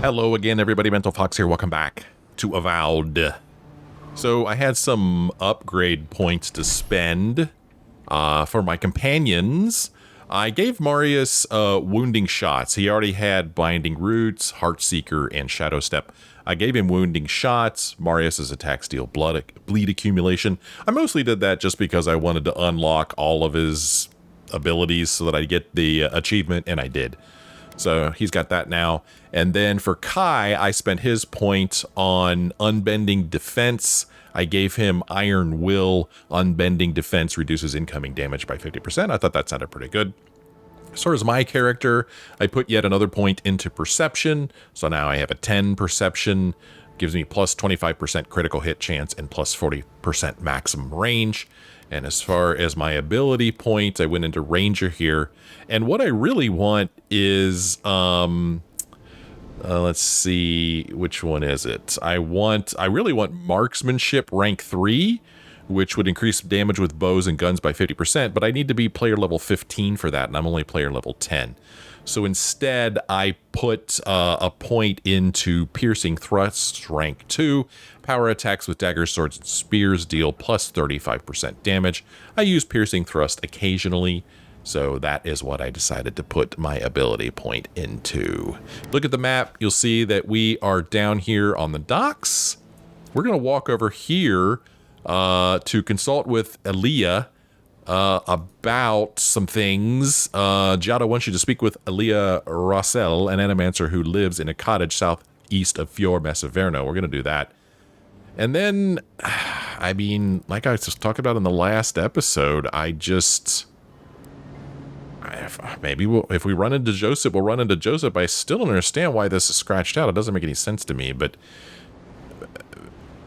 Hello again, everybody. Mental Fox here. Welcome back to Avowed. So I had some upgrade points to spend for my companions. I gave Marius wounding shots. He already had Binding Roots, Heartseeker, and Shadow Step. I gave him wounding shots. Marius's attacks deal bleed accumulation. I mostly did that just because I wanted to unlock all of his abilities so that I get the achievement, and I did. So he's got that now. And then for Kai, I spent his point on Unbending Defense. I gave him Iron Will. Unbending Defense reduces incoming damage by 50%. I thought that sounded pretty good. As far as my character, I put yet another point into Perception. So now I have a 10 Perception. Gives me plus 25% critical hit chance and plus 40% maximum range. And as far as my ability points, I went into Ranger here. And what I really want is, let's see, which one is it? I really want Marksmanship rank 3, which would increase damage with bows and guns by 50%, but I need to be player level 15 for that, and I'm only player level 10. So instead, I put a point into Piercing Thrust rank 2. Power attacks with daggers, swords, and spears deal plus 35% damage. I use Piercing Thrust occasionally, so that is what I decided to put my ability point into. Look at the map. You'll see that we are down here on the docks. We're going to walk over here to consult with Elia about some things. Giada wants you to speak with Elia Rossell, an animancer who lives in a cottage southeast of Avowed. We're going to do that. And then, I mean, like I was just talking about in the last episode, if we run into Joseph, we'll run into Joseph. I still don't understand why this is scratched out. It doesn't make any sense to me, but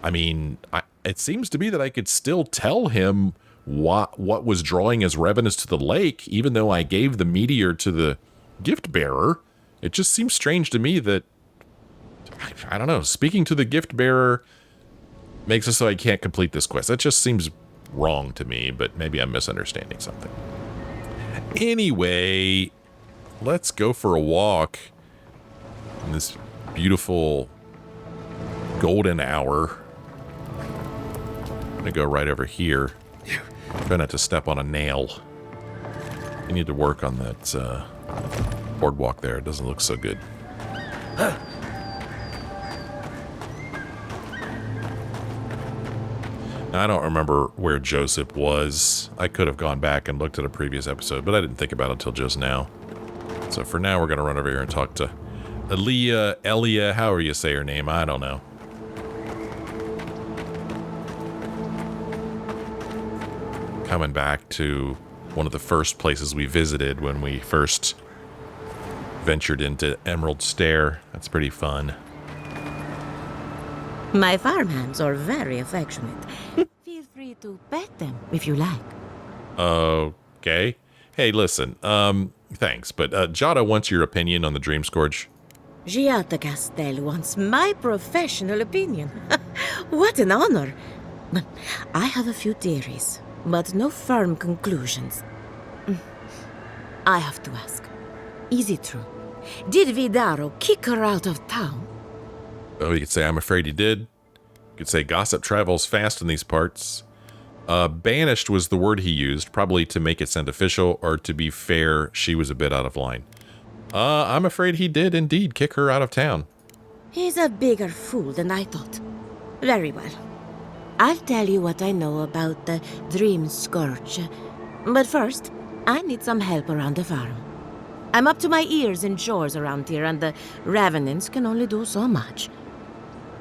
I mean, it seems to me that I could still tell him what was drawing his revenants to the lake, even though I gave the meteor to the gift bearer. It just seems strange to me that, I don't know, speaking to the gift bearer makes it so I can't complete this quest. That just seems wrong to me, but maybe I'm misunderstanding something. Anyway, let's go for a walk in this beautiful golden hour. I'm going to go right over here. Try not to step on a nail. I need to work on that boardwalk there. It doesn't look so good. Now, I don't remember where Joseph was. I could have gone back and looked at a previous episode, but I didn't think about it until just now. So for now, we're going to run over here and talk to Elia, however you say her name. I don't know. Coming back to one of the first places we visited when we first ventured into Emerald Stair. That's pretty fun. My farmhands are very affectionate. Feel free to pet them if you like. Okay. Hey, listen, thanks, but Giada wants your opinion on the Dream Scourge. Giada Castel wants my professional opinion. What an honor. I have a few theories, but no firm conclusions. I have to ask, is it true? Did Vidaro kick her out of town? Oh, you could say, I'm afraid he did. You could say, gossip travels fast in these parts. Banished was the word he used, probably to make it sound official, or to be fair, she was a bit out of line. I'm afraid he did indeed kick her out of town. He's a bigger fool than I thought. Very well. I'll tell you what I know about the Dream Scourge. But first, I need some help around the farm. I'm up to my ears in chores around here, and the Revenants can only do so much.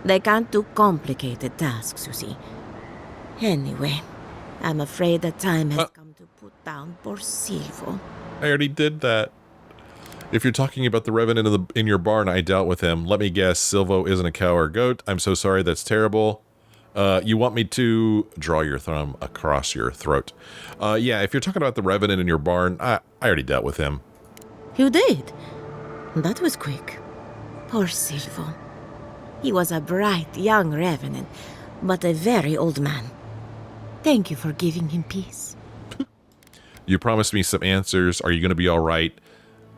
They can't do complicated tasks, you see. Anyway, I'm afraid the time has come to put down poor Silvo. I already did that. If you're talking about the Revenant in your barn, I dealt with him. Let me guess, Silvo isn't a cow or goat. I'm so sorry, that's terrible. You want me to draw your thumb across your throat. Yeah, if you're talking about the Revenant in your barn, I already dealt with him. You did? That was quick. Poor Silvo. He was a bright young Revenant, but a very old man. Thank you for giving him peace. You promised me some answers. Are you going to be all right?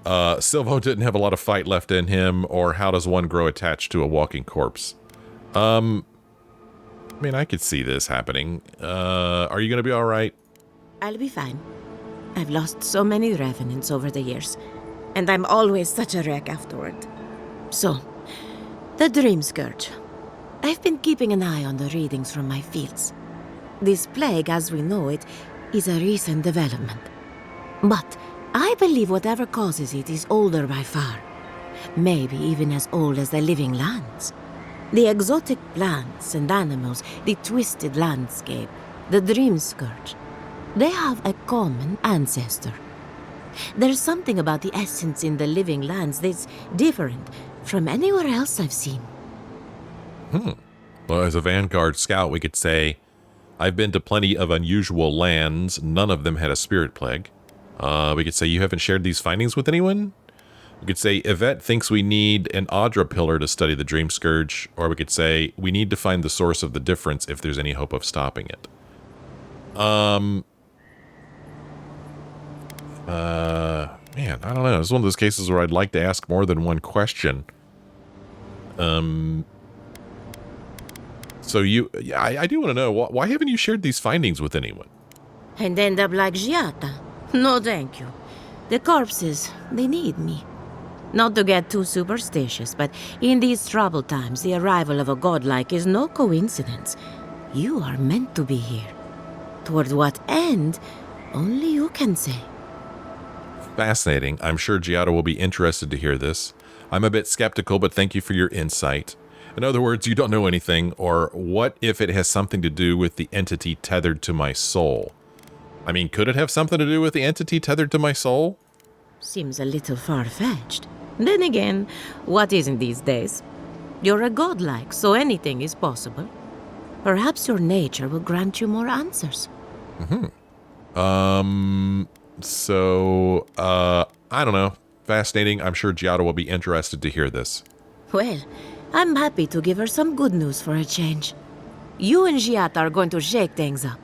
Silvo didn't have a lot of fight left in him, or how does one grow attached to a walking corpse? I mean, I could see this happening. Are you going to be all right? I'll be fine. I've lost so many revenants over the years, and I'm always such a wreck afterward. So, the Dream Scourge. I've been keeping an eye on the readings from my fields. This plague, as we know it, is a recent development. But I believe whatever causes it is older by far. Maybe even as old as the living lands. The exotic plants and animals, the twisted landscape, the Dream Scourge. They have a common ancestor. There's something about the essence in the living lands that's different from anywhere else I've seen. Well, as a Vanguard scout, we could say, I've been to plenty of unusual lands. None of them had a spirit plague. We could say you haven't shared these findings with anyone. We could say Yvette thinks we need an Audra pillar to study the Dream Scourge. Or we could say we need to find the source of the difference if there's any hope of stopping it. Man, I don't know. It's one of those cases where I'd like to ask more than one question. So I do want to know, why haven't you shared these findings with anyone? And end up like Giata. No, thank you. The corpses, they need me. Not to get too superstitious, but in these troubled times, the arrival of a godlike is no coincidence. You are meant to be here. Toward what end, only you can say. Fascinating. I'm sure Giada will be interested to hear this. I'm a bit skeptical, but thank you for your insight. In other words, you don't know anything, or what if it has something to do with the entity tethered to my soul? I mean, could it have something to do with the entity tethered to my soul? Seems a little far-fetched. Then again, what isn't these days? You're a godlike, so anything is possible. Perhaps your nature will grant you more answers. So, I don't know. Fascinating. I'm sure Giada will be interested to hear this. Well, I'm happy to give her some good news for a change. You and Giata are going to shake things up.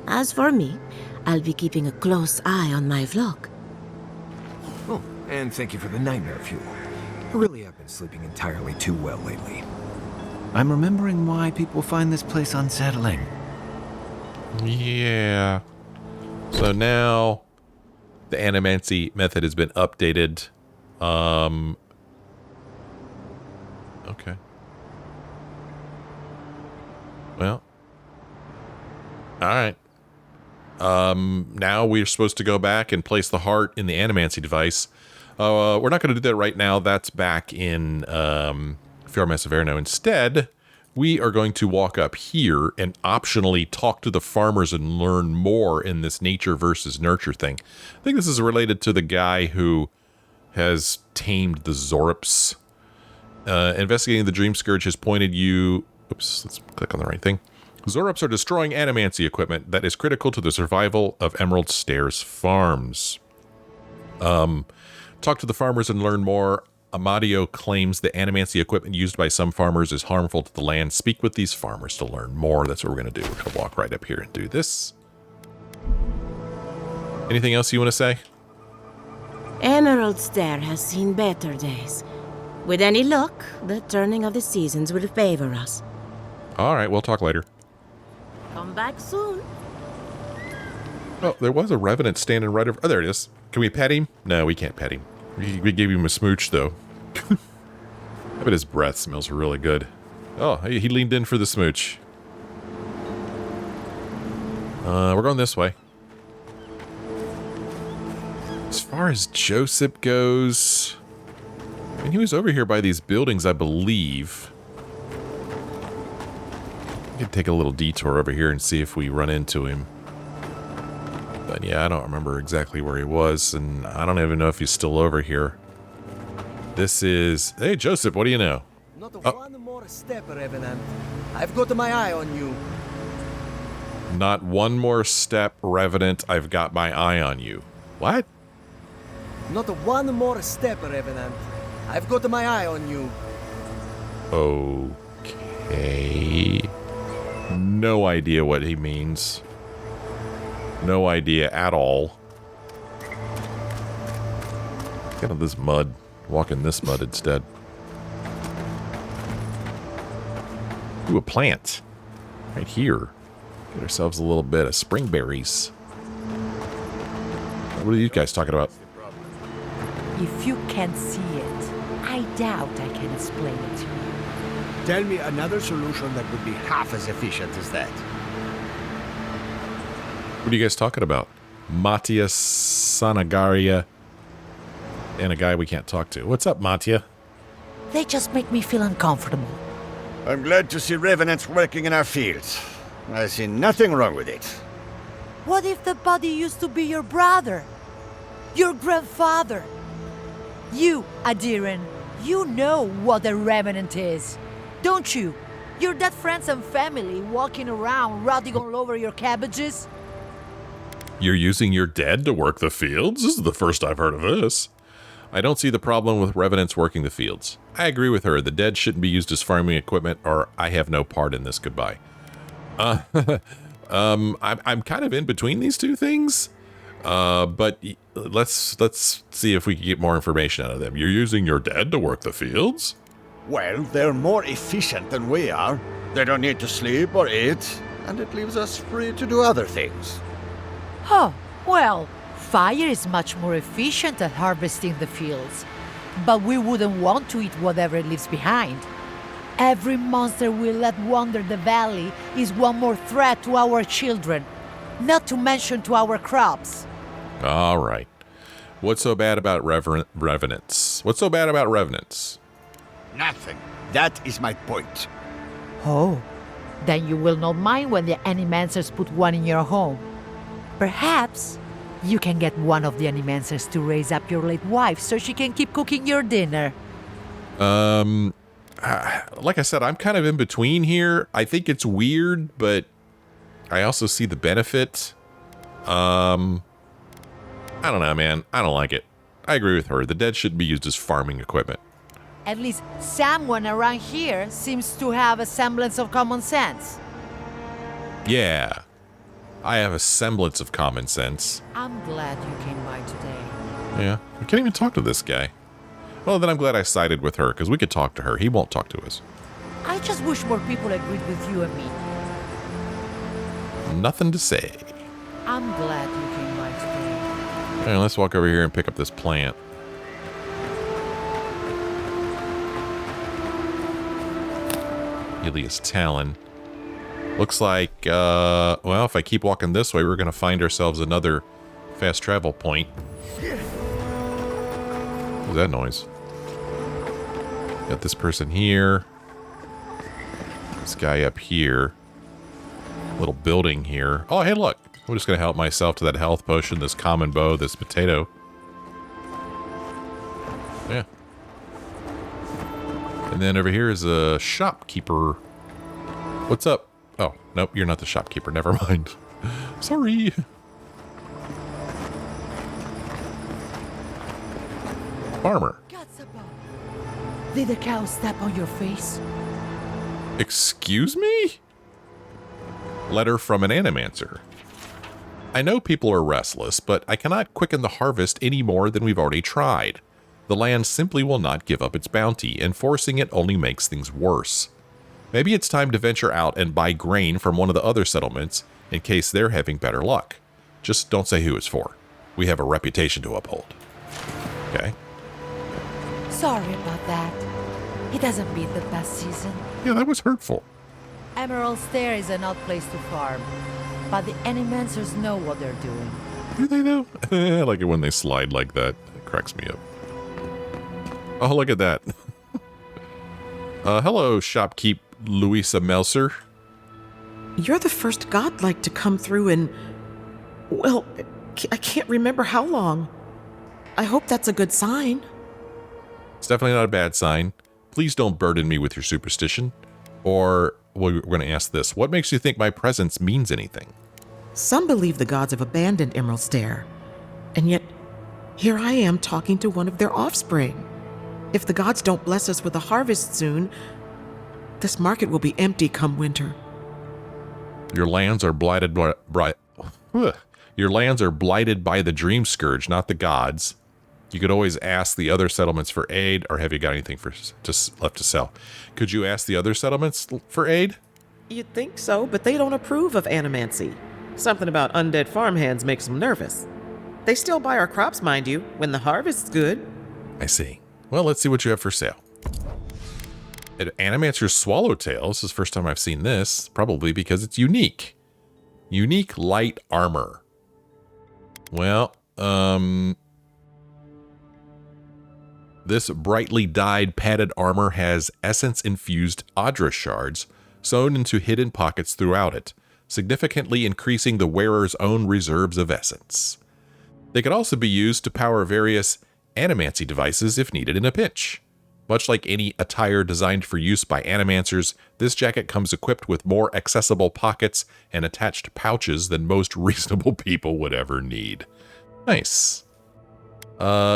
As for me, I'll be keeping a close eye on my flock. Oh, and thank you for the nightmare fuel. I really have been sleeping entirely too well lately. I'm remembering why people find this place unsettling. Yeah. So now the animancy method has been updated. Okay. Well. All right. Now we're supposed to go back and place the heart in the animancy device. We're not going to do that right now. That's back in Rangers Massoni. Instead, we are going to walk up here and optionally talk to the farmers and learn more in this nature versus nurture thing. I think this is related to the guy who has tamed the xaurips. Investigating the Dream Scourge has pointed you... Oops, let's click on the right thing. Xaurips are destroying animancy equipment that is critical to the survival of Emerald Stairs farms. Talk to the farmers and learn more. Amadio claims the animancy equipment used by some farmers is harmful to the land. Speak with these farmers to learn more. That's what we're going to do. We're going to walk right up here and do this. Anything else you want to say? Emerald Stair has seen better days. With any luck, the turning of the seasons will favor us. All right, we'll talk later. Come back soon. Oh, there was a revenant standing right over... Oh, there it is. Can we pet him? No, we can't pet him. We gave him a smooch, though. I bet his breath smells really good. Oh, he leaned in for the smooch. We're going this way. As far as Joseph goes... I mean, he was over here by these buildings, I believe. We could take a little detour over here and see if we run into him. But yeah, I don't remember exactly where he was, and I don't even know if he's still over here. This is... Hey, Joseph, what do you know? Not one more step, Revenant. I've got my eye on you. Not one more step, Revenant. I've got my eye on you. What? Not one more step, Revenant. I've got my eye on you. Okay. No idea what he means. No idea at all. Get out of this mud. Walk in this mud instead. Ooh, a plant. Right here. Get ourselves a little bit of spring berries. What are you guys talking about? If you can't see it, I doubt I can explain it to you. Tell me another solution that would be half as efficient as that. What are you guys talking about? Mattia Sanagaria and a guy we can't talk to. What's up, Mattia? They just make me feel uncomfortable. I'm glad to see revenants working in our fields. I see nothing wrong with it. What if the body used to be your brother? Your grandfather? You, Acierno, you know what a revenant is, don't you? Your dead friends and family walking around rotting all over your cabbages? You're using your dead to work the fields? This is the first I've heard of this. I don't see the problem with revenants working the fields. I agree with her. The dead shouldn't be used as farming equipment, or I have no part in this. Goodbye. I'm kind of in between these two things. But let's see if we can get more information out of them. You're using your dead to work the fields? Well, they're more efficient than we are. They don't need to sleep or eat, and it leaves us free to do other things. Oh, well, fire is much more efficient at harvesting the fields. But we wouldn't want to eat whatever it leaves behind. Every monster we let wander the valley is one more threat to our children, not to mention to our crops. All right. What's so bad about revenants? What's so bad about revenants? Nothing. That is my point. Oh, then you will not mind when the animancers put one in your home. Perhaps you can get one of the animancers to raise up your late wife so she can keep cooking your dinner. Like I said, I'm kind of in between here. I think it's weird, but I also see the benefit. I don't know, man. I don't like it. I agree with her. The dead shouldn't be used as farming equipment. At least someone around here seems to have a semblance of common sense. Yeah. I have a semblance of common sense. I'm glad you came by today. Yeah. I can't even talk to this guy. Well, then I'm glad I sided with her, because we could talk to her. He won't talk to us. I just wish more people agreed with you and me. Nothing to say. I'm glad you came by today. Okay, let's walk over here and pick up this plant. Elia's Talon. Looks like, well, if I keep walking this way, we're going to find ourselves another fast travel point. What's that noise? Got this person here. This guy up here. Little building here. Oh, hey, look. I'm just going to help myself to that health potion, this common bow, this potato. Yeah. And then over here is a shopkeeper. What's up? Oh, nope, you're not the shopkeeper. Never mind. Sorry. Farmer. Did the cow step on your face? Excuse me? Letter from an animancer. I know people are restless, but I cannot quicken the harvest any more than we've already tried. The land simply will not give up its bounty, and forcing it only makes things worse. Maybe it's time to venture out and buy grain from one of the other settlements in case they're having better luck. Just don't say who it's for. We have a reputation to uphold. Okay? Sorry about that. It hasn't been the best season. Yeah, that was hurtful. Emerald Stair is an odd place to farm, but the animancers know what they're doing. Do they though? I like it when they slide like that. It cracks me up. Oh, look at that. Hello, shopkeep Louisa Melser. You're the first godlike to come through in, well, I can't remember how long. I hope that's a good sign. It's definitely not a bad sign. Please don't burden me with your superstition. Or, well, we're going to ask this. What makes you think my presence means anything? Some believe the gods have abandoned Emerald Stair. And yet, here I am talking to one of their offspring. If the gods don't bless us with a harvest soon, this market will be empty come winter. Your lands are blighted by Your lands are blighted by the dream scourge, not the gods. You could always ask the other settlements for aid, or have you got anything left to sell? Could you ask the other settlements for aid? You'd think so, but they don't approve of animancy. Something about undead farmhands makes them nervous. They still buy our crops, mind you, when the harvest's good. I see. Well, let's see what you have for sale. An Animancer's Swallowtail. This is the first time I've seen this, probably because it's unique. Unique light armor. Well, this brightly dyed padded armor has essence-infused Adra shards sewn into hidden pockets throughout it, significantly increasing the wearer's own reserves of essence. They can also be used to power various animancy devices if needed in a pinch. Much like any attire designed for use by animancers, this jacket comes equipped with more accessible pockets and attached pouches than most reasonable people would ever need. Nice.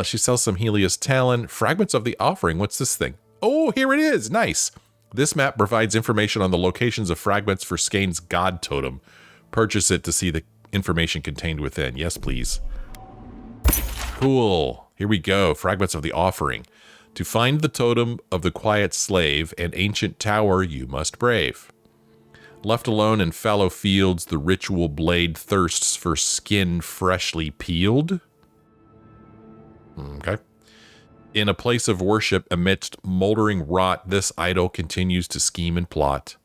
She sells some Helia's Talon. Fragments of the Offering. What's this thing? Oh, here it is. Nice. This map provides information on the locations of fragments for Skane's God Totem. Purchase it to see the information contained within. Yes, please. Cool. Here we go. Fragments of the Offering. To find the totem of the quiet slave, an ancient tower you must brave. Left alone in fallow fields, the ritual blade thirsts for skin freshly peeled. Okay. In a place of worship amidst moldering rot, this idol continues to scheme and plot.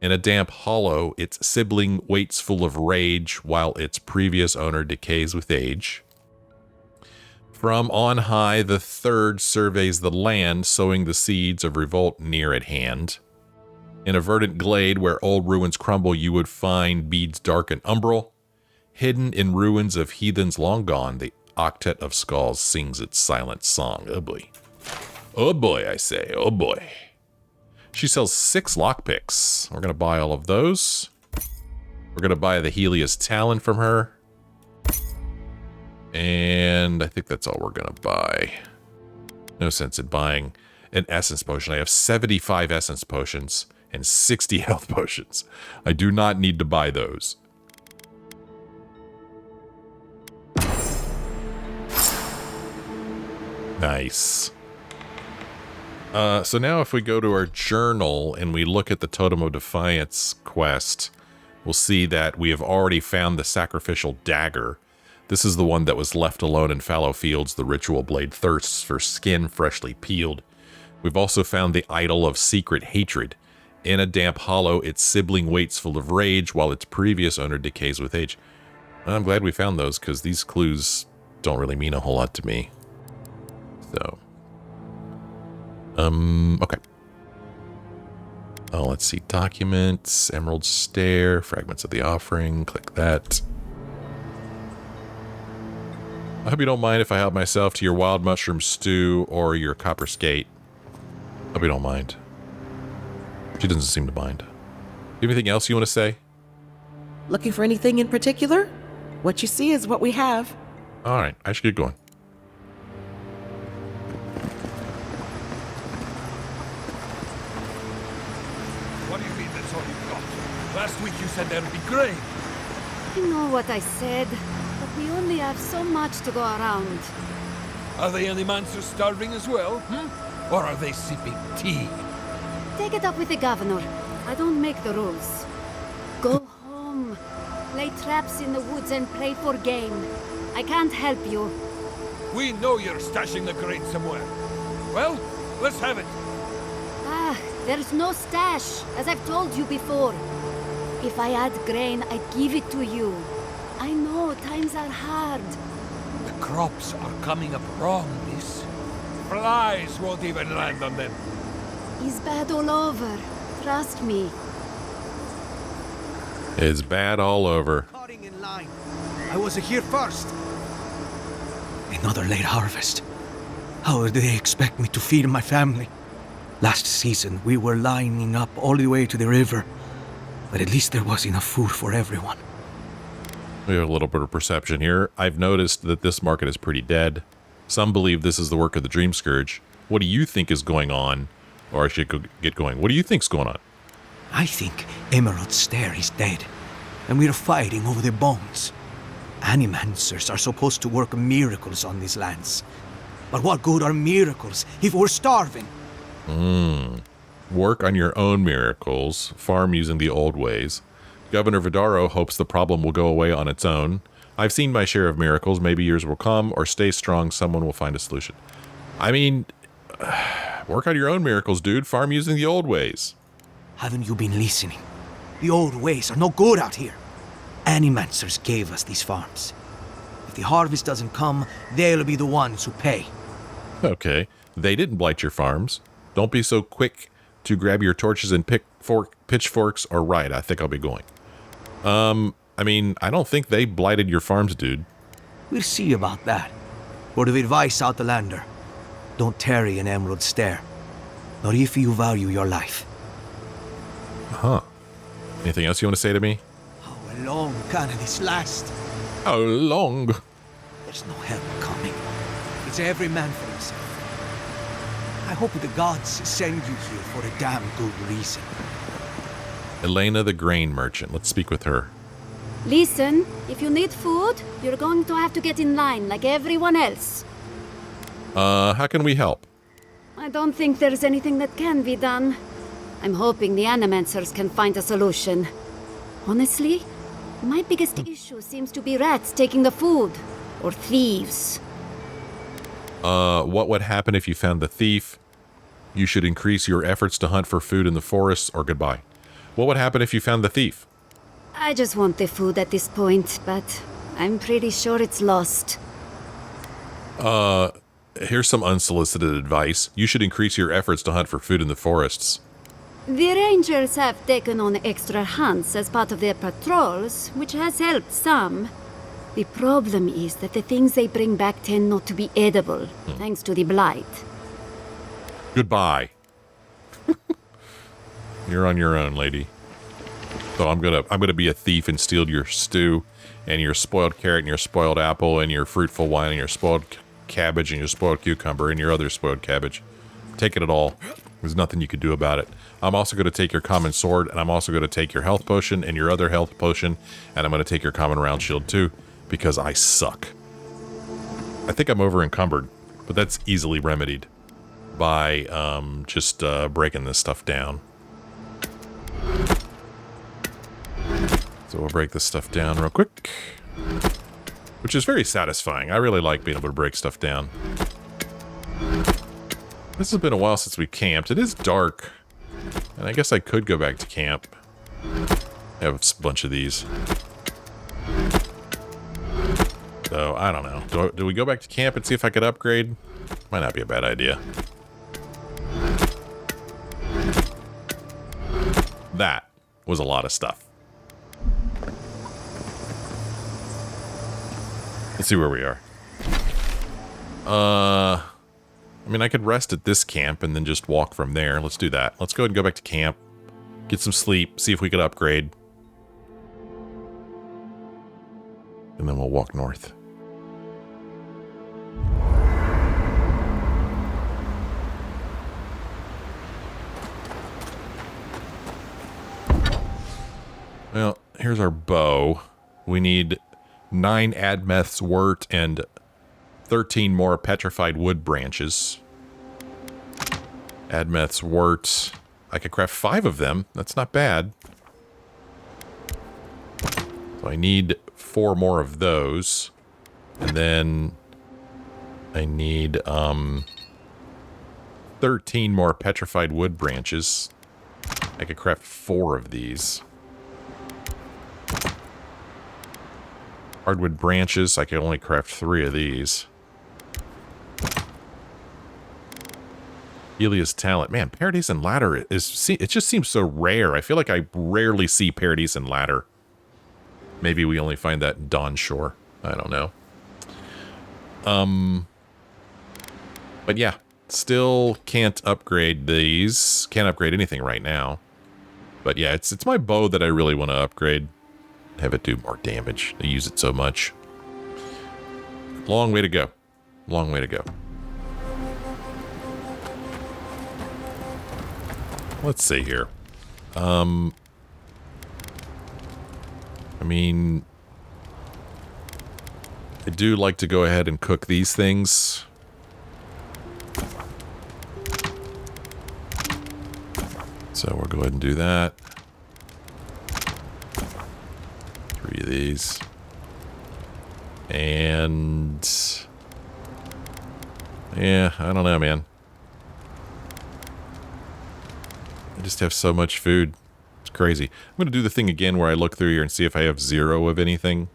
In a damp hollow, its sibling waits full of rage, while its previous owner decays with age. From on high, the third surveys the land, sowing the seeds of revolt near at hand. In a verdant glade where old ruins crumble, you would find beads dark and umbral. Hidden in ruins of heathens long gone, the octet of skulls sings its silent song. Oh boy. Oh boy, I say. Oh boy. She sells 6 lockpicks. We're going to buy all of those. We're going to buy the Helia's Talon from her. And I think that's all we're going to buy. No sense in buying an essence potion. I have 75 essence potions and 60 health potions. I do not need to buy those. Nice. So now if we go to our journal and we look at the Totem of Defiance quest, we'll see that we have already found the sacrificial dagger. This is the one that was left alone in fallow fields. The ritual blade thirsts for skin freshly peeled. We've also found the idol of secret hatred. In a damp hollow, its sibling waits full of rage, while its previous owner decays with age. I'm glad we found those, because these clues don't really mean a whole lot to me. So, okay. Oh, let's see. Documents, Emerald Stair, Fragments of the Offering. Click that. I hope you don't mind if I help myself to your wild mushroom stew or your copper skate. Hope you don't mind. She doesn't seem to mind. Do you have anything else you want to say? Looking for anything in particular? What you see is what we have. All right, I should get going. What do you mean that's all you've got? Last week you said there'd be grain. You know what I said, but we only have so much to go around. Are the animancers starving as well? Or are they sipping tea? Take it up with the governor. I don't make the rules. Go home. Lay traps in the woods and pray for game. I can't help you. We know you're stashing the grain somewhere. Well, let's have it. Ah, there's no stash, as I've told you before. If I had grain, I'd give it to you. I know, times are hard. The crops are coming up wrong, miss. Flies won't even land on them. It's bad all over. Trust me. It's bad all over. Cutting in line. I was here first. Another late harvest. How do they expect me to feed my family? Last season, we were lining up all the way to the river. But at least there was enough food for everyone. We have a little bit of perception here. I've noticed that this market is pretty dead. Some believe this is the work of the Dream Scourge. What do you think is going on? Or I should go get going. What do you think's going on? I think Emerald Stair is dead, and we're fighting over the bones. Animancers are supposed to work miracles on these lands, But what good are miracles if we're starving? Work on your own miracles. Farm using the old ways. Governor Vidaro hopes the problem will go away on its own. I've seen my share of miracles. Maybe yours will come, or stay strong. Someone will find a solution. I mean, work on your own miracles, dude. Farm using the old ways. Haven't you been listening? The old ways are no good out here. Animancers gave us these farms. If the harvest doesn't come, they'll be the ones who pay. Okay. They didn't blight your farms. Don't be so quick to grab your torches and pitchforks or riot. I think I'll be going. I mean, I don't think they blighted your farms, dude. We'll see about that. Word of advice out the lander. Don't tarry in Emerald Stair. Not if you value your life. Huh. Anything else you want to say to me? How long can this last? How long? There's no help coming. It's every man for himself. I hope the gods send you here for a damn good reason. Elena the grain merchant. Let's speak with her. Listen, if you need food, you're going to have to get in line like everyone else. How can we help? I don't think there's anything that can be done. I'm hoping the Animancers can find a solution. Honestly, my biggest issue seems to be rats taking the food. Or thieves. What would happen if you found the thief? You should increase your efforts to hunt for food in the forests, or goodbye. What would happen if you found the thief? I just want the food at this point, but I'm pretty sure it's lost. Here's some unsolicited advice. You should increase your efforts to hunt for food in the forests. The Rangers have taken on extra hunts as part of their patrols, which has helped some. The problem is that the things they bring back tend not to be edible, thanks to the blight. Goodbye. You're on your own, lady. So I'm gonna be a thief and steal your stew, and your spoiled carrot, and your spoiled apple, and your fruitful wine, and your spoiled cabbage, and your spoiled cucumber, and your other spoiled cabbage. Taking it all. There's nothing you could do about it. I'm also going to take your common sword, and I'm also going to take your health potion and your other health potion, and I'm going to take your common round shield too, because I suck. I think I'm over encumbered, but that's easily remedied by just breaking this stuff down. So we'll break this stuff down real quick, which is very satisfying. I really like being able to break stuff down. This has been a while since we camped. It is dark, and I guess I could go back to camp. I have a bunch of these. So, I don't know. Do we go back to camp and see if I could upgrade? Might not be a bad idea. That was a lot of stuff. Let's see where we are. I mean, I could rest at this camp and then just walk from there. Let's do that. Let's go ahead and go back to camp. Get some sleep. See if we could upgrade. And then we'll walk north. Well, here's our bow. We need 9 Admeth's wort and 13 more petrified wood branches. Admeth's wort. I could craft 5 of them. That's not bad. So I need 4 more of those. And then I need 13 more petrified wood branches. I could craft 4 of these. Hardwood branches. I could only craft 3 of these. Elia's talent. Man, Paradise and Ladder is... it just seems so rare. I feel like I rarely see Paradise and Ladder. Maybe we only find that in Dawn Shore. I don't know. But yeah, still can't upgrade these. Can't upgrade anything right now. But yeah, it's my bow that I really want to upgrade. Have it do more damage. I use it so much. Long way to go. Long way to go. Let's see here. I mean, I do like to go ahead and cook these things. So we'll go ahead and do that. 3 of these. And... yeah, I don't know, man. I just have so much food. It's crazy. I'm going to do the thing again where I look through here and see if I have 0 of anything.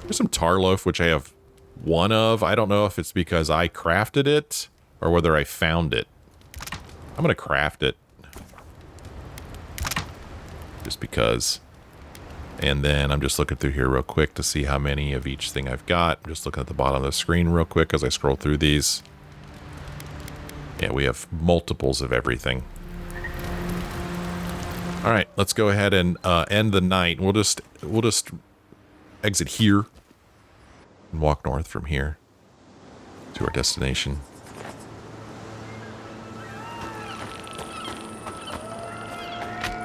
There's some tar loaf, which I have 1 of. I don't know if it's because I crafted it or whether I found it. I'm going to craft it. Just because. And then I'm just looking through here real quick to see how many of each thing I've got. I'm just looking at the bottom of the screen real quick as I scroll through these. Yeah, we have multiples of everything. All right, let's go ahead and end the night. We'll just exit here and walk north from here to our destination.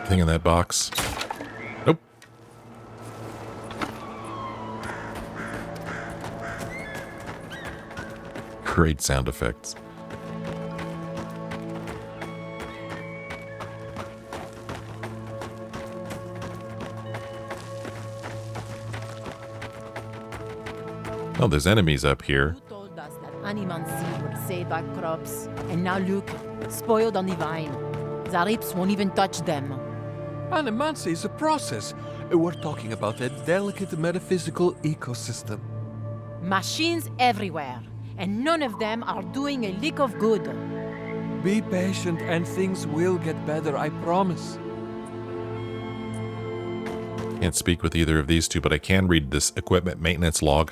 Thing in that box. Nope. Great sound effects. Oh, there's enemies up here. You told us that animancy would save our crops, and now look, spoiled on the vine. Xaurips won't even touch them. Animancy is a process. We're talking about a delicate metaphysical ecosystem. Machines everywhere, and none of them are doing a lick of good. Be patient and things will get better, I promise. Can't speak with either of these two, but I can read this equipment maintenance log.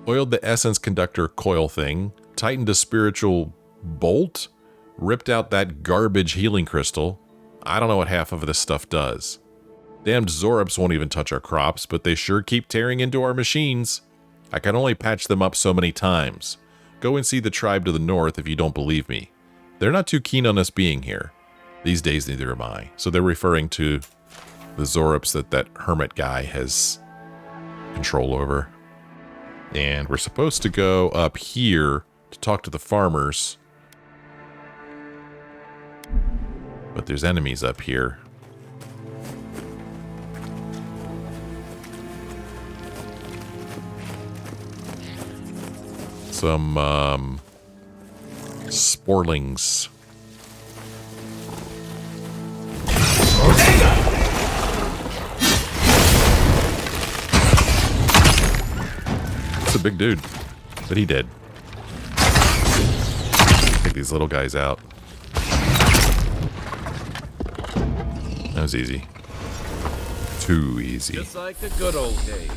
Oiled the essence conductor coil thing, tightened a spiritual bolt, ripped out that garbage healing crystal. I don't know what half of this stuff does. Damned xaurips won't even touch our crops, but they sure keep tearing into our machines. I can only patch them up so many times. Go and see the tribe to the north if you don't believe me. They're not too keen on us being here. These days, neither am I. So they're referring to the xaurips that hermit guy has control over. And we're supposed to go up here to talk to the farmers. But there's enemies up here. Some, sporlings. It's a big dude, but he did. Take these little guys out. That was easy. Too easy. Just like the good old days.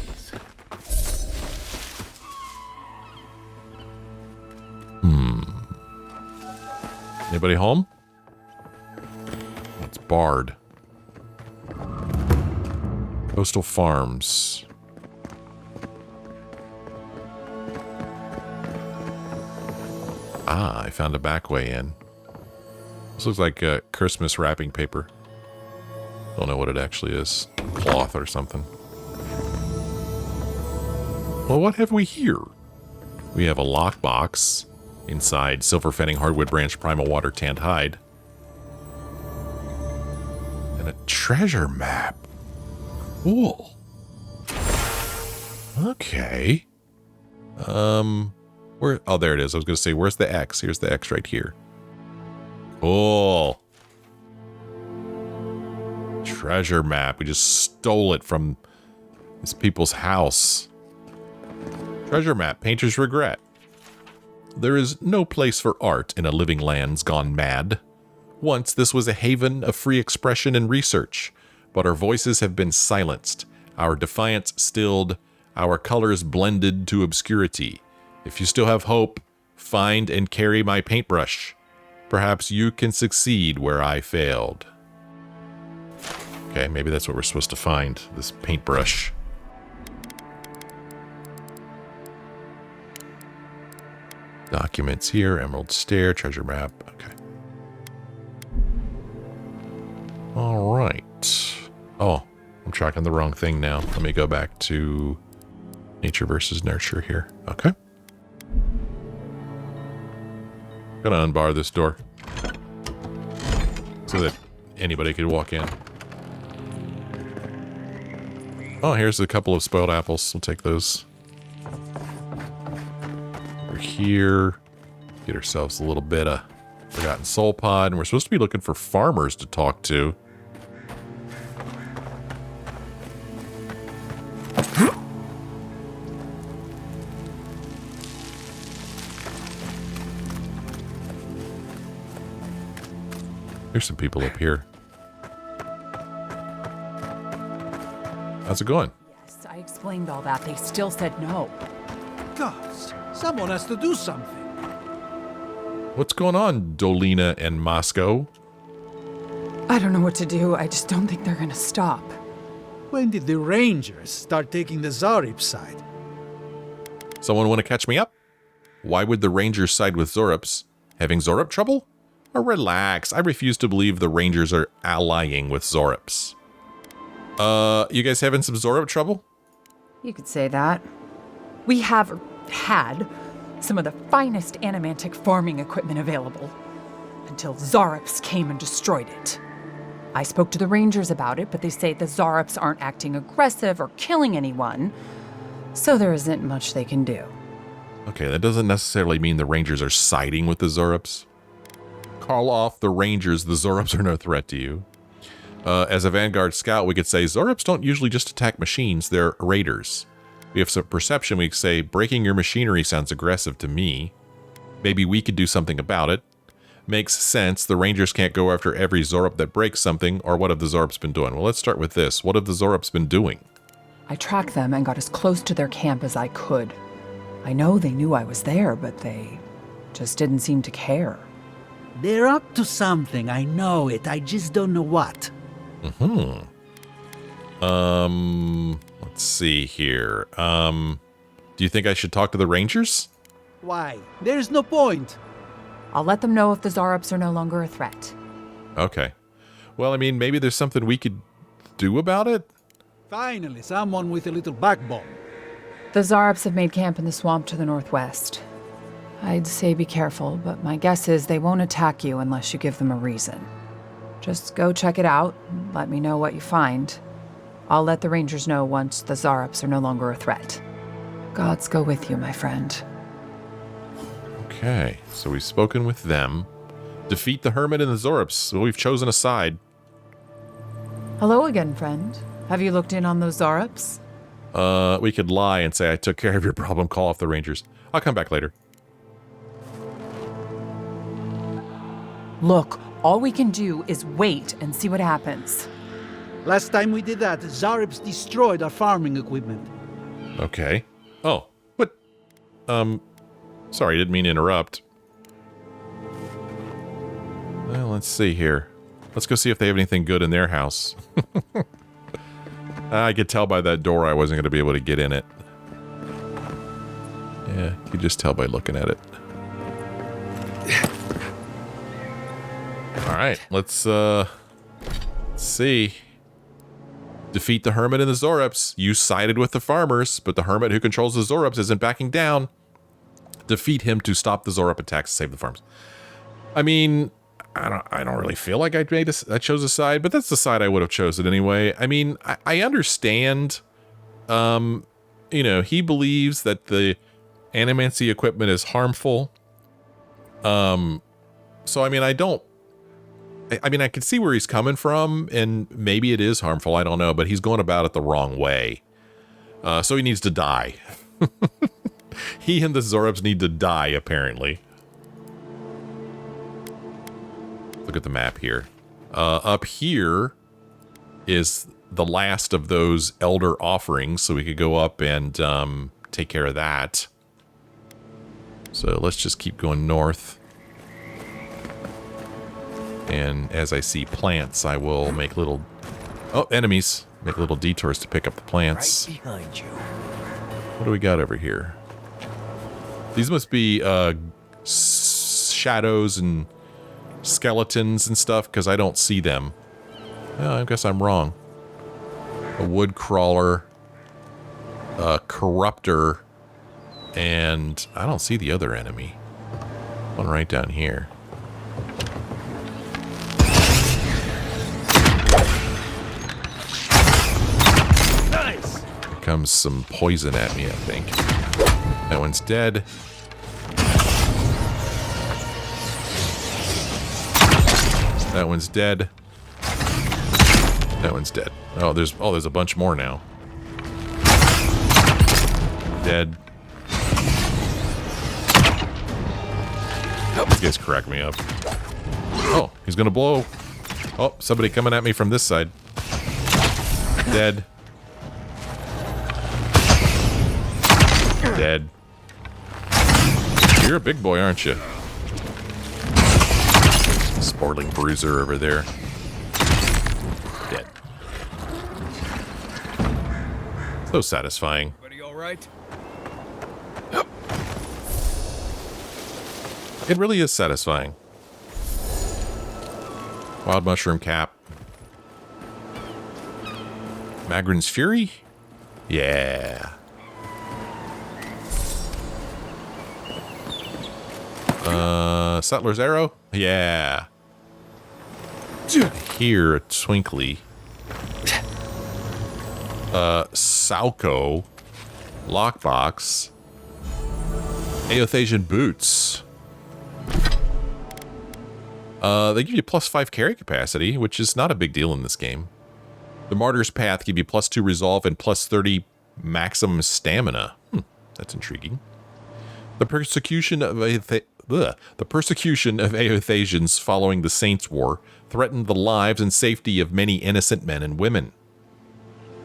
Anybody home? It's Bard. Coastal Farms. Ah, I found a back way in. This looks like Christmas wrapping paper. Don't know what it actually is. Cloth or something. Well, what have we here? We have a lockbox. Inside, silver fenning, hardwood branch, primal water, tanned hide. And a treasure map. Cool. Okay. Where? Oh, there it is. I was going to say, where's the X? Here's the X right here. Cool. Treasure map. We just stole it from this people's house. Treasure map. Painter's regret. There is no place for art in a living lands gone mad. Once this was a haven of free expression and research, but our voices have been silenced, our defiance stilled, our colors blended to obscurity. If you still have hope, find and carry my paintbrush. Perhaps you can succeed where I failed. Okay, maybe that's what we're supposed to find, this paintbrush. Documents here, Emerald Stair, treasure map. Okay. All right. Oh, I'm tracking the wrong thing now. Let me go back to nature versus nurture here. Okay. Gonna unbar this door. so that anybody could walk in. Oh, here's a couple of spoiled apples. We'll take those. We're here. Get ourselves a little bit of Forgotten Soul Pod. And we're supposed to be looking for farmers to talk to. There's some people up here. How's it going? Yes, I explained all that. They still said no. Gods, someone has to do something. What's going on, Dolina and Moscow? I don't know what to do. I just don't think they're gonna stop. When did the Rangers start taking the xaurip side? Someone want to catch me up? Why would the Rangers side with xaurips? Having xaurip trouble? Or relax, I refuse to believe the Rangers are allying with xaurips. You guys having some xaurip trouble? You could say that. We have had some of the finest animantic farming equipment available until xaurips came and destroyed it. I spoke to the Rangers about it, but they say the xaurips aren't acting aggressive or killing anyone, so there isn't much they can do. Okay, that doesn't necessarily mean the Rangers are siding with the xaurips. Call off the Rangers, the xaurips are no threat to you. As a Vanguard scout, we could say xaurips don't usually just attack machines, they're raiders. We have some perception, we could say breaking your machinery sounds aggressive to me. Maybe we could do something about it. Makes sense, the Rangers can't go after every xaurip that breaks something, or what have the xaurips been doing? Well, let's start with this. What have the xaurips been doing? I tracked them and got as close to their camp as I could. I know they knew I was there, but they just didn't seem to care. They're up to something, I know it. I just don't know what. Let's see here. Do you think I should talk to the Rangers? Why? There's no point. I'll let them know if the xaurips are no longer a threat. Okay. Well, I mean, maybe there's something we could do about it? Finally, someone with a little backbone. The xaurips have made camp in the swamp to the northwest. I'd say be careful, but my guess is they won't attack you unless you give them a reason. Just go check it out and let me know what you find. I'll let the Rangers know once the xaurips are no longer a threat. Gods go with you, my friend. Okay, so we've spoken with them. Defeat the Hermit and the xaurips. Well, we've chosen a side. Hello again, friend. Have you looked in on those xaurips? We could lie and say I took care of your problem, call off the Rangers. I'll come back later. Look, all we can do is wait and see what happens. Last time we did that, xaurips destroyed our farming equipment. Okay. Oh, what? Sorry, didn't mean to interrupt. Well, let's see here. Let's go see if they have anything good in their house. I could tell by that door I wasn't going to be able to get in it. Yeah, you could just tell by looking at it. Alright, let's see. Defeat the Hermit and the xaurips. You sided with the farmers, but the Hermit who controls the xaurips isn't backing down. Defeat him to stop the xaurip attacks and save the farms. I mean, I don't really feel like I chose a side, but that's the side I would have chosen anyway. I mean, I understand, you know, he believes that the animancy equipment is harmful. So, I mean, I can see where he's coming from, and maybe it is harmful, I don't know, but he's going about it the wrong way. So he needs to die. He and the xaurips need to die, apparently. Look at the map here. Up here is the last of those elder offerings, so we could go up and take care of that. So let's just keep going north. And as I see plants, I will make little... Oh, enemies. Make little detours to pick up the plants. Right behind you. What do we got over here? These must be shadows and skeletons and stuff, because I don't see them. Oh, I guess I'm wrong. A wood crawler, a corruptor, and I don't see the other enemy. One right down here. Comes some poison at me, I think. That one's dead. That one's dead. That one's dead. Oh, there's a bunch more now. Dead. These guys crack me up. Oh, he's gonna blow. Oh, somebody coming at me from this side. Dead. Dead. You're a big boy, aren't you? Sporting bruiser over there. Dead. So satisfying. Everybody all right? It really is satisfying. Wild mushroom cap. Magrin's Fury? Yeah. Settler's Arrow? Yeah. Here, a Twinkly. Sauco. Lockbox. Aothasian Boots. They give you +5 carry capacity, which is not a big deal in this game. The Martyr's Path give you +2 resolve and +30 maximum stamina. That's intriguing. The persecution of Aothasians following the Saints' War threatened the lives and safety of many innocent men and women.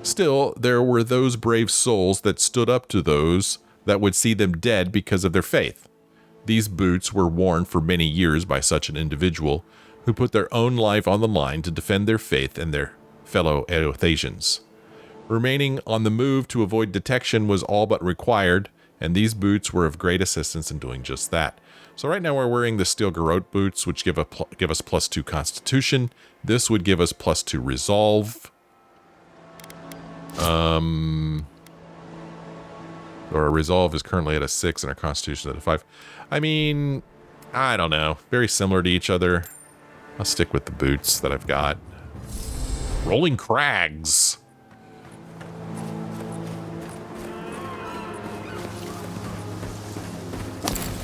Still, there were those brave souls that stood up to those that would see them dead because of their faith. These boots were worn for many years by such an individual who put their own life on the line to defend their faith and their fellow Aothasians. Remaining on the move to avoid detection was all but required, and these boots were of great assistance in doing just that. So right now we're wearing the Steel Garrote boots, which give us +2 Constitution. This would give us +2 Resolve. Our Resolve is currently at a 6 and our Constitution at a 5. I mean, I don't know. Very similar to each other. I'll stick with the boots that I've got. Rolling Crags.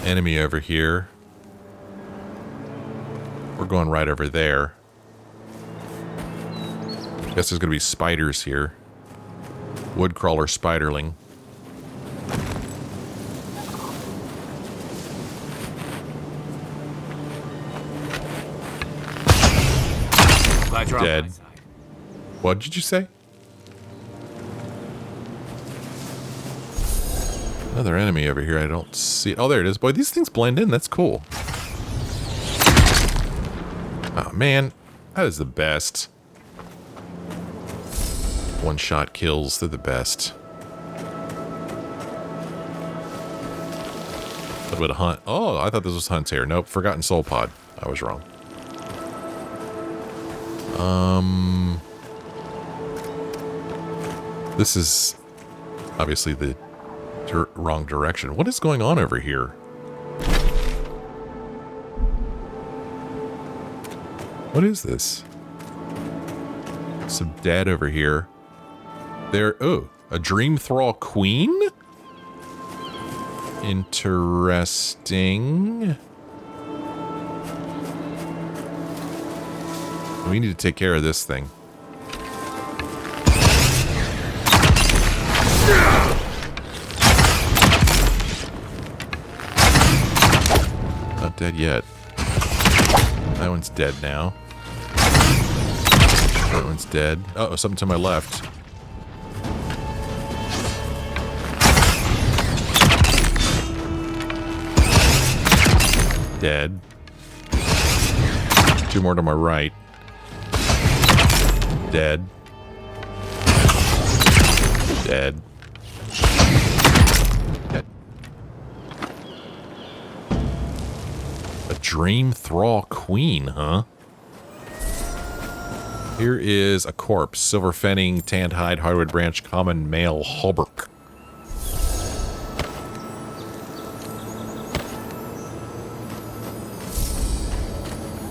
Enemy over here. We're going right over there. Guess there's going to be spiders here. Woodcrawler spiderling. Dead. What did you say? Another enemy over here. I don't see it. Oh, there it is. Boy, these things blend in. That's cool. Oh, man. That is the best. One-shot kills. They're the best. A little bit of hunt. Oh, I thought this was Hunt's hair. Nope. Forgotten Soul Pod. I was wrong. This is obviously the wrong direction. What is going on over here? What is this? Some dead over here. There. Oh, a Dream Thrall Queen? Interesting. We need to take care of this thing. Not dead yet. That one's dead now. That one's dead. Uh-oh, something to my left. Dead. Two more to my right. Dead. Dead. Dead. A Dream Thrall Queen, huh? Here is a corpse. Silver Fenning, Tanned Hide, Hardwood Branch, Common Male Hauberk.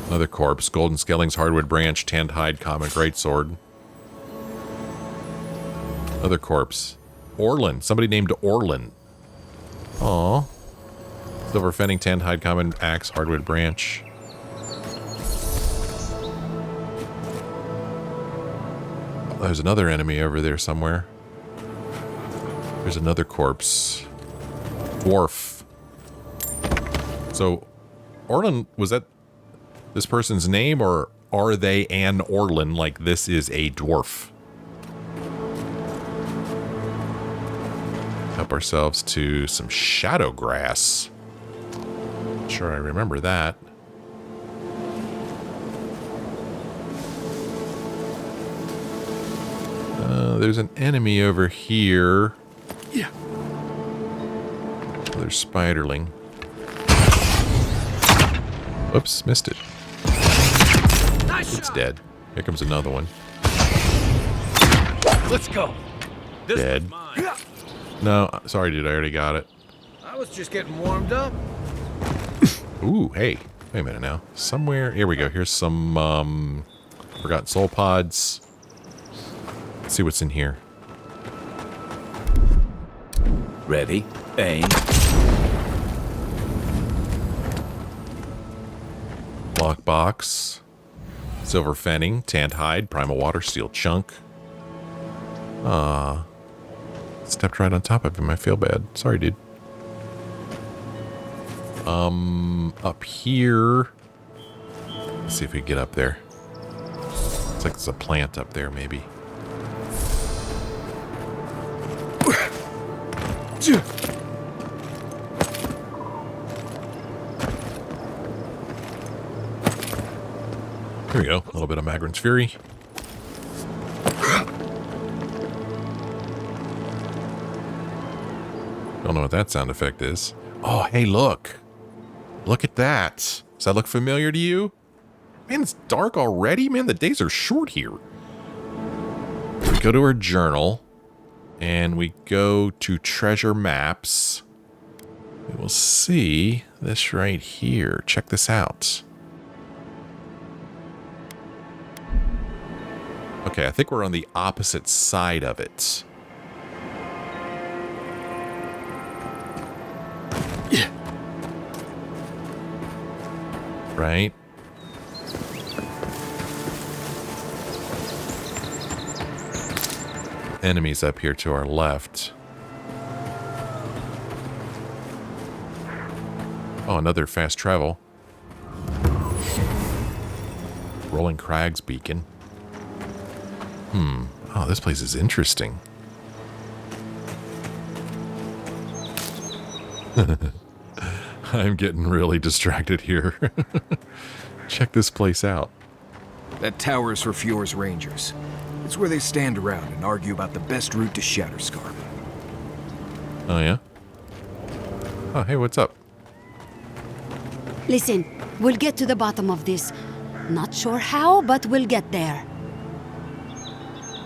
Another corpse. Golden Skellings, Hardwood Branch, Tanned Hide, Common Greatsword. Another corpse. Orlin. Somebody named Orlin. Aw. Silver fenning, tanned hide, common axe, hardwood branch. Oh, there's another enemy over there somewhere. There's another corpse. Dwarf. So, Orlin, was that this person's name, or are they an Orlin, like this is a dwarf? Help ourselves to some shadow grass. Sure, I remember that. There's an enemy over here. Yeah. Another spiderling. Oops, missed it. It's dead. Here comes another one. Let's go. Dead. No, sorry, dude. I already got it. I was just getting warmed up. Ooh, hey. Wait a minute now. Somewhere. Here we go. Here's some, forgotten soul pods. Let's see what's in here. Ready. Aim. Lockbox. Silver fenning. Tanned hide. Primal water. Steel chunk. Stepped right on top of him. I feel bad. Sorry, dude. Up here. Let's see if we can get up there. Looks like there's a plant up there, maybe. Here we go. A little bit of Magrin's Fury. Don't know what that sound effect is. Oh, hey, look. Look at that. Does that look familiar to you? Man, it's dark already? Man, the days are short here. We go to our journal, and we go to treasure maps. We will see this right here. Check this out. Okay, I think we're on the opposite side of it. Yeah. Right? Enemies up here to our left. Oh, another fast travel. Rolling Crags beacon. Oh, this place is interesting. I'm getting really distracted here. Check this place out. That tower is for Fjord's Rangers. It's where they stand around and argue about the best route to Shatterscarp. Oh, yeah? Oh, hey, what's up? Listen, we'll get to the bottom of this. Not sure how, but we'll get there.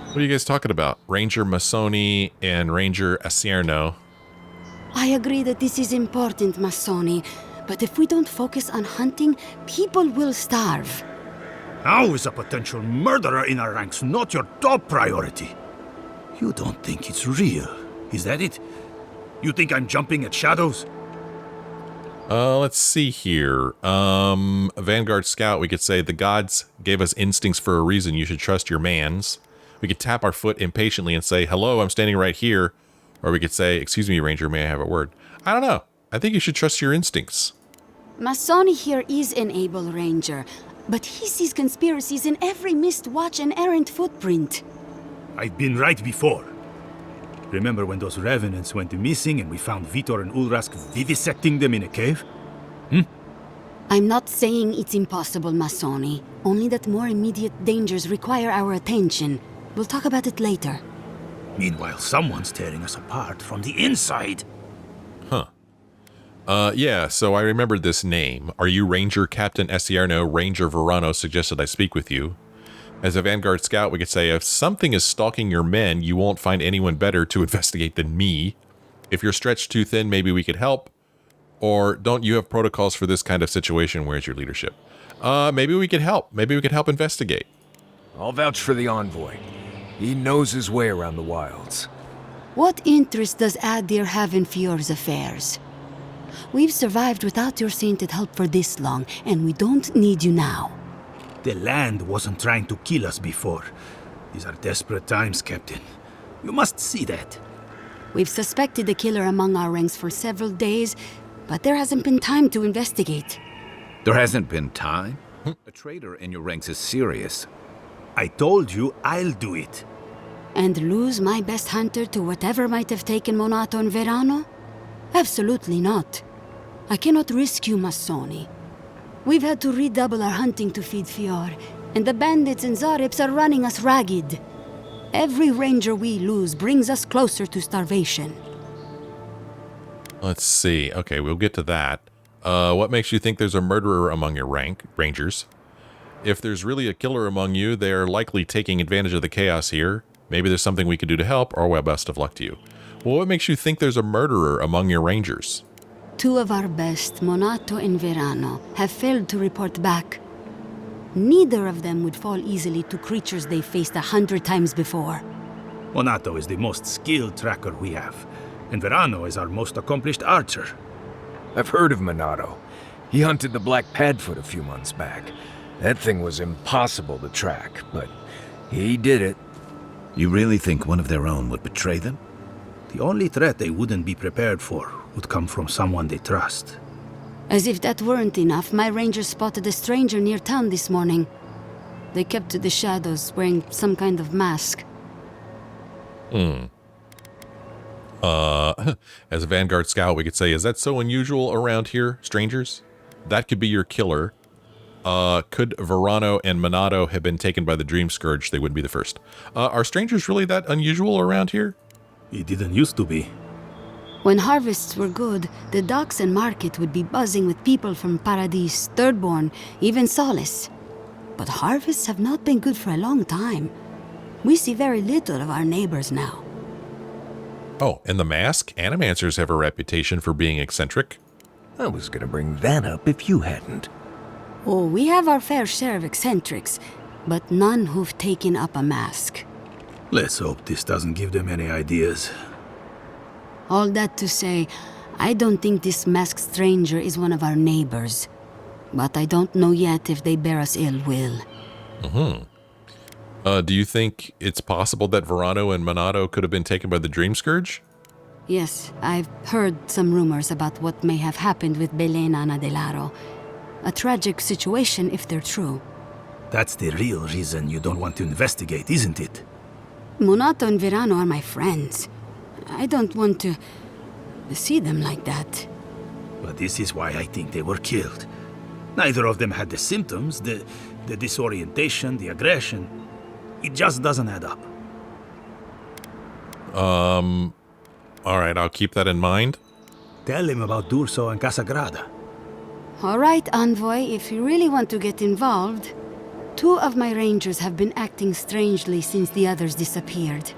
What are you guys talking about? Ranger Massoni and Ranger Acierno. I agree that this is important, Massoni. But if we don't focus on hunting, people will starve. How is a potential murderer in our ranks not your top priority? You don't think it's real, is that it? You think I'm jumping at shadows? Let's see here. A Vanguard Scout, we could say, the gods gave us instincts for a reason. You should trust your mans. We could tap our foot impatiently and say, hello, I'm standing right here. Or we could say, excuse me, Ranger, may I have a word? I don't know. I think you should trust your instincts. Massoni here is an able ranger, but he sees conspiracies in every missed watch and errant footprint. I've been right before. Remember when those revenants went missing and we found Vitor and Ulrask vivisecting them in a cave? I'm not saying it's impossible, Massoni. Only that more immediate dangers require our attention. We'll talk about it later. Meanwhile, someone's tearing us apart from the inside. Huh. Yeah, so I remembered this name. Are you Ranger Captain Acierno? Ranger Verano suggested I speak with you. As a Vanguard Scout, we could say, if something is stalking your men, you won't find anyone better to investigate than me. If you're stretched too thin, maybe we could help. Or don't you have protocols for this kind of situation? Where's your leadership? Maybe we could help. Maybe we could help investigate. I'll vouch for the envoy. He knows his way around the wilds. What interest does Adir have in Fior's affairs? We've survived without your sainted help for this long, and we don't need you now. The land wasn't trying to kill us before. These are desperate times, Captain. You must see that. We've suspected the killer among our ranks for several days, but there hasn't been time to investigate. There hasn't been time? A traitor in your ranks is serious. I told you I'll do it. And lose my best hunter to whatever might have taken Monato and Verano? Absolutely not. I cannot risk you, Massoni. We've had to redouble our hunting to feed Fior, and the bandits and xaurips are running us ragged. Every ranger we lose brings us closer to starvation. Let's see. Okay, we'll get to that. What makes you think there's a murderer among your rangers? If there's really a killer among you, they're likely taking advantage of the chaos here. Maybe there's something we could do to help, or well, best of luck to you. Well, what makes you think there's a murderer among your rangers? 2 of our best, Monato and Verano, have failed to report back. Neither of them would fall easily to creatures they faced 100 times before. Monato is the most skilled tracker we have, and Verano is our most accomplished archer. I've heard of Monato. He hunted the Black Padfoot a few months back. That thing was impossible to track, but he did it. You really think one of their own would betray them? The only threat they wouldn't be prepared for would come from someone they trust. As if that weren't enough, my rangers spotted a stranger near town this morning. They kept to the shadows, wearing some kind of mask. As a Vanguard scout, we could say, is that so unusual around here, strangers? That could be your killer. Could Verano and Monato have been taken by the Dream Scourge? They wouldn't be the first. Are strangers really that unusual around here? It didn't used to be. When harvests were good, the docks and market would be buzzing with people from Paradis, Thirdborn, even Solace. But harvests have not been good for a long time. We see very little of our neighbors now. Oh, and the mask? Animancers have a reputation for being eccentric. I was gonna bring that up if you hadn't. Oh, we have our fair share of eccentrics, but none who've taken up a mask. Let's hope this doesn't give them any ideas. All that to say, I don't think this masked stranger is one of our neighbors. But I don't know yet if they bear us ill will. Do you think it's possible that Verano and Monato could have been taken by the Dream Scourge? Yes, I've heard some rumors about what may have happened with Belena and Adelaro. A tragic situation if they're true. That's the real reason you don't want to investigate, isn't it? Monato and Verano are my friends. I don't want to see them like that. But this is why I think they were killed. Neither of them had the symptoms, the disorientation, the aggression. It just doesn't add up. All right, I'll keep that in mind. Tell him about D'Urso and Casagrada. All right, Envoy, if you really want to get involved. 2 of my rangers have been acting strangely since the others disappeared.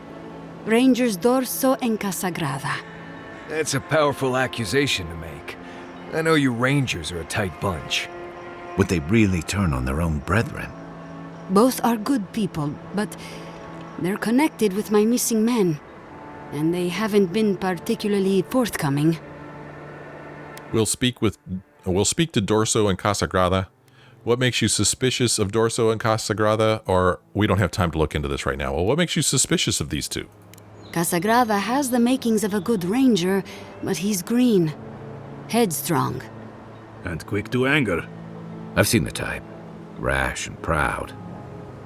Rangers D'Urso and Casagrada. That's a powerful accusation to make. I know you rangers are a tight bunch. Would they really turn on their own brethren? Both are good people, but they're connected with my missing men. And they haven't been particularly forthcoming. We'll speak to D'Urso and Casagrada. What makes you suspicious of D'Urso and Casagrada? Or we don't have time to look into this right now. Well, what makes you suspicious of these 2? Casagrada has the makings of a good ranger, but he's green. Headstrong. And quick to anger. I've seen the type. Rash and proud.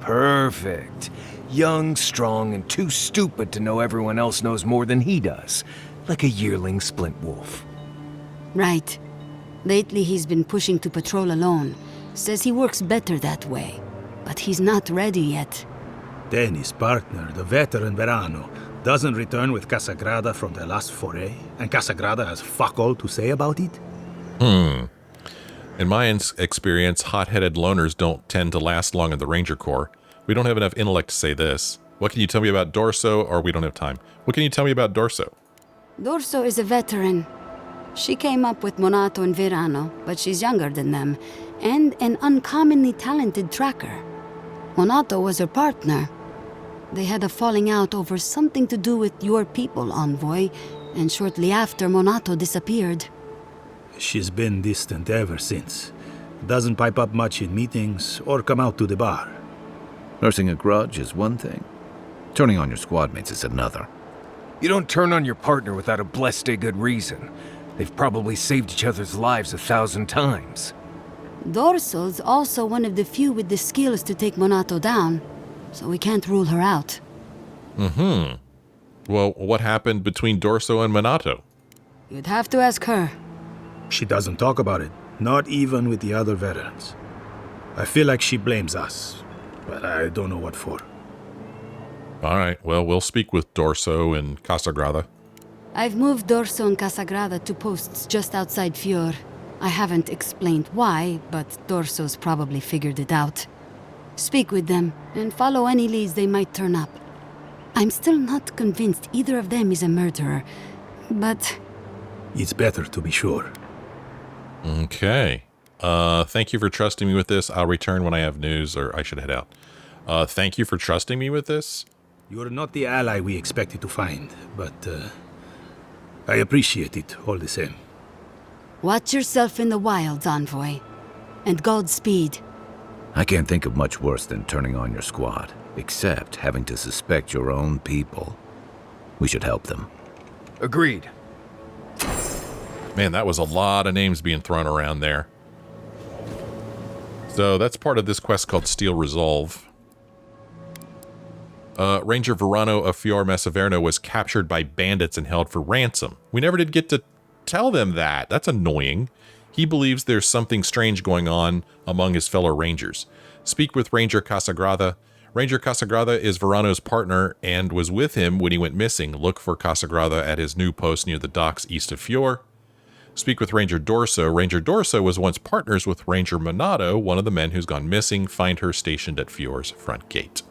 Perfect. Young, strong, and too stupid to know everyone else knows more than he does. Like a yearling splint wolf. Right. Lately he's been pushing to patrol alone. Says he works better that way. But he's not ready yet. Then his partner, the veteran Verano, doesn't return with Casagrada from their last foray, and Casagrada has fuck all to say about it? In my experience, hot-headed loners don't tend to last long in the Ranger Corps. We don't have enough intellect to say this. What can you tell me about D'Urso? Or we don't have time. What can you tell me about D'Urso? D'Urso is a veteran. She came up with Monato and Verano, but she's younger than them, and an uncommonly talented tracker. Monato was her partner. They had a falling out over something to do with your people, Envoy, and shortly after, Monato disappeared. She's been distant ever since. Doesn't pipe up much in meetings or come out to the bar. Nursing a grudge is one thing. Turning on your squad mates is another. You don't turn on your partner without a blessed good reason. They've probably saved each other's lives 1,000 times. Dorso's also one of the few with the skills to take Monato down, so we can't rule her out. Mm-hmm. Well, what happened between Dorso and Monato? You'd have to ask her. She doesn't talk about it, not even with the other veterans. I feel like she blames us, but I don't know what for. All right, well, we'll speak with Dorso and Casagrada. I've moved Dorso and Casagrada to posts just outside Fior. I haven't explained why, but Dorso's probably figured it out. Speak with them, and follow any leads they might turn up. I'm still not convinced either of them is a murderer, but... It's better to be sure. Okay. Thank you for trusting me with this. I'll return when I have news, or I should head out. Thank you for trusting me with this. You're not the ally we expected to find, but I appreciate it all the same. Watch yourself in the wilds, Envoy. And Godspeed. I can't think of much worse than turning on your squad, except having to suspect your own people. We should help them. Agreed. Man, that was a lot of names being thrown around there. So that's part of this quest called Steel Resolve. Ranger Verano of Fior Messaverno was captured by bandits and held for ransom. We never did get to tell them that. That's annoying. He believes there's something strange going on among his fellow rangers. Speak with Ranger Casagrada. Ranger Casagrada is Verano's partner and was with him when he went missing. Look for Casagrada at his new post near the docks east of Fior. Speak with Ranger Dorso. Ranger Dorso was once partners with Ranger Monato, one of the men who's gone missing. Find her stationed at Fior's front gate.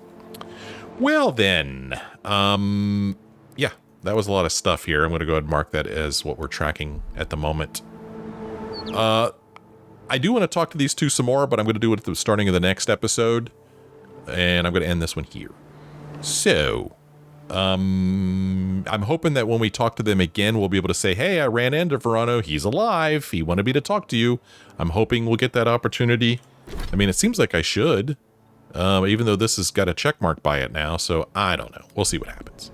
Well then, yeah, that was a lot of stuff here. I'm going to go ahead and mark that as what we're tracking at the moment. I do want to talk to these two some more, but I'm going to do it at the starting of the next episode. And I'm going to end this one here. So, I'm hoping that when we talk to them again, we'll be able to say, hey, I ran into Verano. He's alive. He wanted me to talk to you. I'm hoping we'll get that opportunity. I mean, it seems like I should. Even though this has got a check mark by it now, so I don't know. We'll see what happens.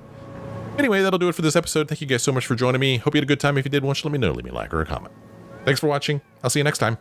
Anyway, that'll do it for this episode. Thank you guys so much for joining me. Hope you had a good time. If you did, why don't you let me know? Leave me a like or a comment. Thanks for watching. I'll see you next time.